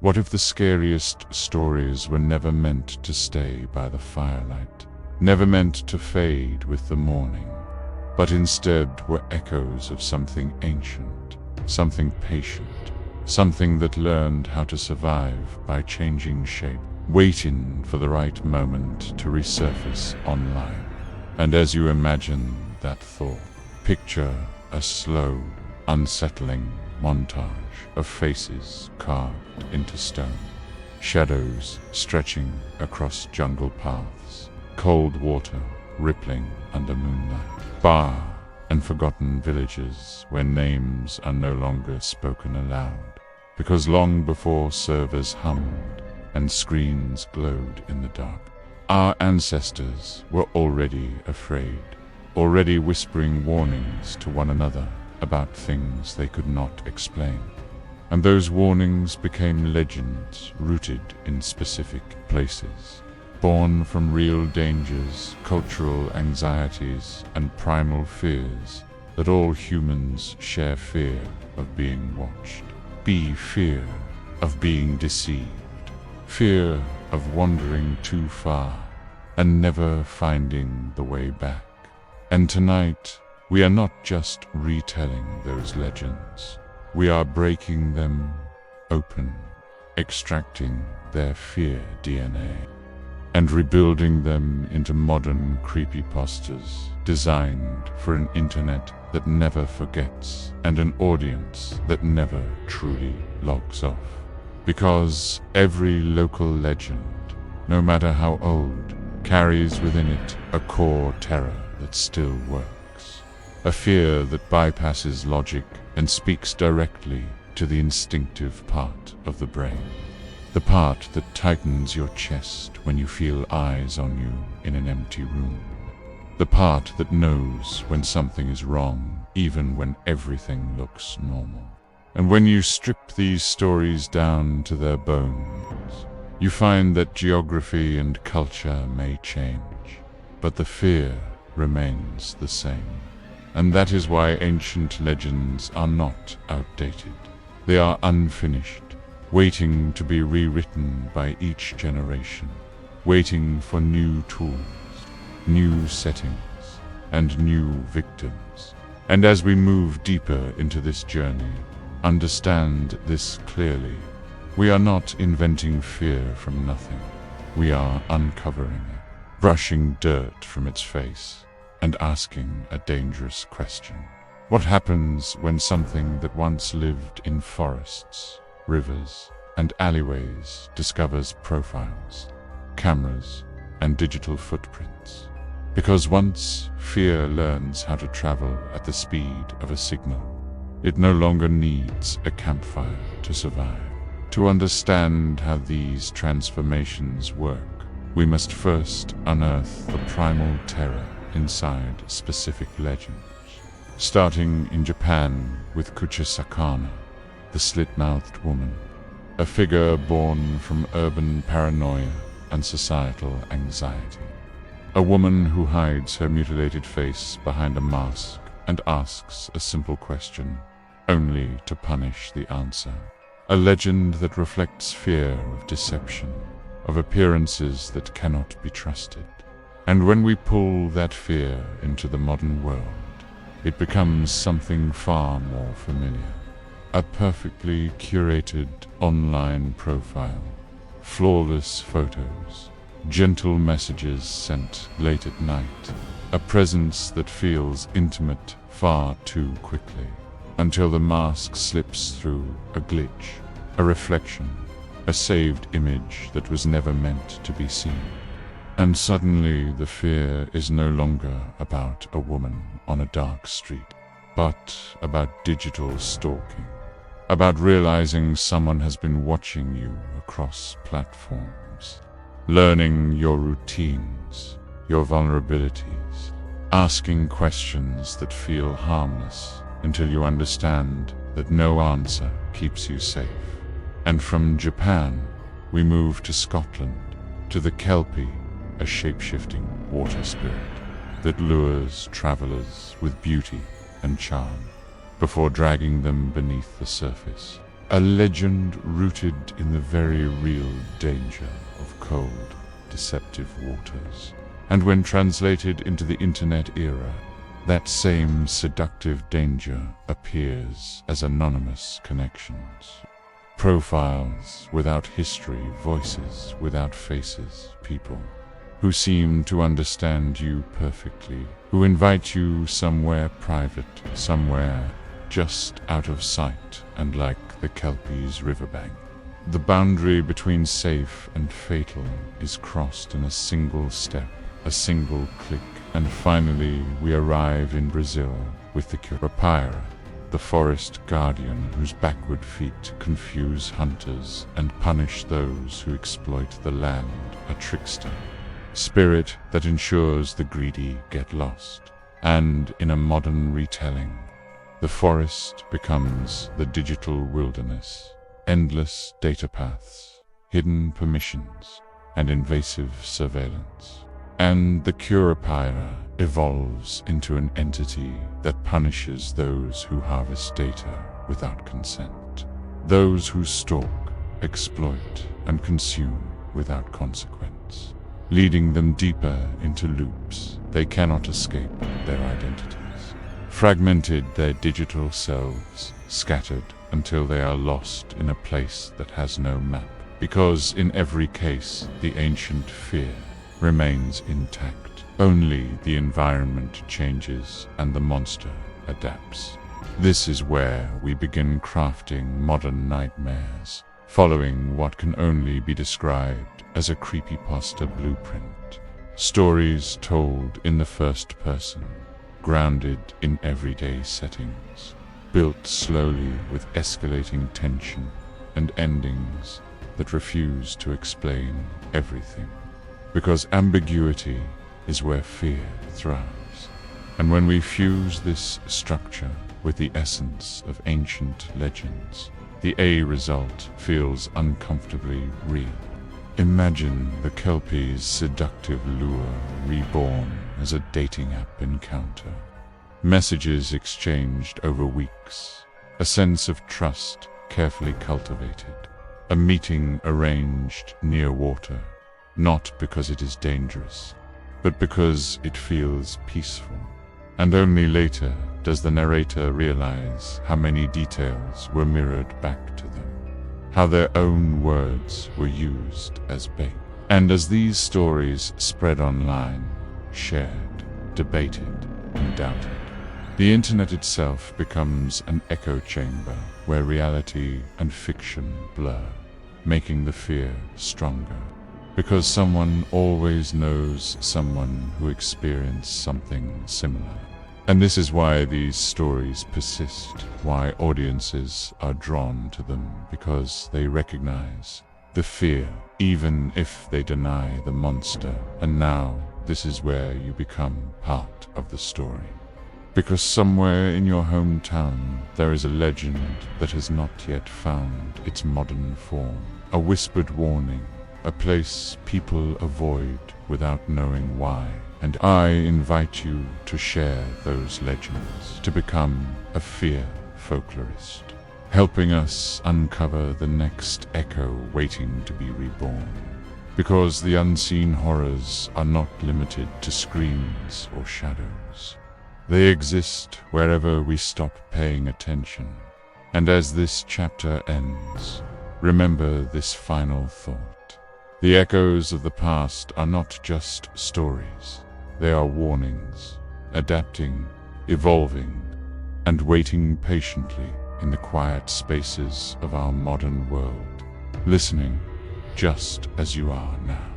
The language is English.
What if the scariest stories were never meant to stay by the firelight, never meant to fade with the morning, but instead were echoes of something ancient, something patient, something that learned how to survive by changing shape, waiting for the right moment to resurface online? And as you imagine that thought, picture a slow, unsettling montage of faces carved into stone, shadows stretching across jungle paths, cold water rippling under moonlight, bar and forgotten villages where names are no longer spoken aloud, because long before servers hummed and screens glowed in the dark, our ancestors were already afraid, already whispering warnings to one another about things they could not explain. And those warnings became legends rooted in specific places, born from real dangers, cultural anxieties, and primal fears that all humans share: fear of being watched, fear of being deceived, fear of wandering too far and never finding the way back. And tonight, we are not just retelling those legends, we are breaking them open, extracting their fear DNA, and rebuilding them into modern creepypastas designed for an internet that never forgets and an audience that never truly logs off. Because every local legend, no matter how old, carries within it a core terror that still works. A fear that bypasses logic and speaks directly to the instinctive part of the brain. The part that tightens your chest when you feel eyes on you in an empty room. The part that knows when something is wrong, even when everything looks normal. And when you strip these stories down to their bones, you find that geography and culture may change, but the fear remains the same. And that is why ancient legends are not outdated. They are unfinished, waiting to be rewritten by each generation, waiting for new tools, new settings, and new victims. And as we move deeper into this journey, understand this clearly. We are not inventing fear from nothing. We are uncovering it, brushing dirt from its face, and asking a dangerous question. What happens when something that once lived in forests, rivers, and alleyways discovers profiles, cameras, and digital footprints? Because once fear learns how to travel at the speed of a signal, it no longer needs a campfire to survive. To understand how these transformations work, we must first unearth the primal terror inside specific legends. Starting in Japan with Kuchisake-Onna, the slit-mouthed woman, a figure born from urban paranoia and societal anxiety. A woman who hides her mutilated face behind a mask and asks a simple question, only to punish the answer. A legend that reflects fear of deception, of appearances that cannot be trusted. And when we pull that fear into the modern world, it becomes something far more familiar. A perfectly curated online profile, flawless photos, gentle messages sent late at night, a presence that feels intimate far too quickly, until the mask slips through a glitch, a reflection, a saved image that was never meant to be seen. And suddenly the fear is no longer about a woman on a dark street, but about digital stalking, about realizing someone has been watching you across platforms, learning your routines, your vulnerabilities, asking questions that feel harmless until you understand that no answer keeps you safe. And from Japan, we move to Scotland, to the Kelpie, a shape-shifting water spirit that lures travelers with beauty and charm before dragging them beneath the surface, a legend rooted in the very real danger of cold, deceptive waters. And when translated into the internet era, that same seductive danger appears as anonymous connections. Profiles without history, voices without faces, people who seem to understand you perfectly, who invite you somewhere private, somewhere just out of sight and like the Kelpie's riverbank. The boundary between safe and fatal is crossed in a single step, a single click, and finally we arrive in Brazil with the Curupira, the forest guardian whose backward feet confuse hunters and punish those who exploit the land, a trickster, spirit that ensures the greedy get lost. And in a modern retelling, the forest becomes the digital wilderness, endless data paths, hidden permissions, and invasive surveillance. And the Curupira evolves into an entity that punishes those who harvest data without consent, those who stalk, exploit, and consume without consequence, leading them deeper into loops they cannot escape their identities, fragmented their digital selves, scattered until they are lost in a place that has no map, because in every case the ancient fear remains intact. Only the environment changes and the monster adapts. This is where we begin crafting modern nightmares, following what can only be described as a creepypasta blueprint. Stories told in the first person, grounded in everyday settings, built slowly with escalating tension and endings that refuse to explain everything. Because ambiguity is where fear thrives. And when we fuse this structure with the essence of ancient legends, the A result feels uncomfortably real. Imagine the Kelpie's seductive lure reborn as a dating app encounter. Messages exchanged over weeks, a sense of trust carefully cultivated, a meeting arranged near water, not because it is dangerous, but because it feels peaceful. And only later does the narrator realize how many details were mirrored back to them, how their own words were used as bait. And as these stories spread online, shared, debated, and doubted, the internet itself becomes an echo chamber where reality and fiction blur, making the fear stronger. Because someone always knows someone who experienced something similar. And this is why these stories persist, why audiences are drawn to them, because they recognize the fear, even if they deny the monster. And now, this is where you become part of the story. Because somewhere in your hometown, there is a legend that has not yet found its modern form, a whispered warning, a place people avoid without knowing why. And I invite you to share those legends, to become a fear folklorist, helping us uncover the next echo waiting to be reborn. Because the unseen horrors are not limited to screams or shadows. They exist wherever we stop paying attention. And as this chapter ends, remember this final thought. The echoes of the past are not just stories. They are warnings, adapting, evolving, and waiting patiently in the quiet spaces of our modern world, listening just as you are now.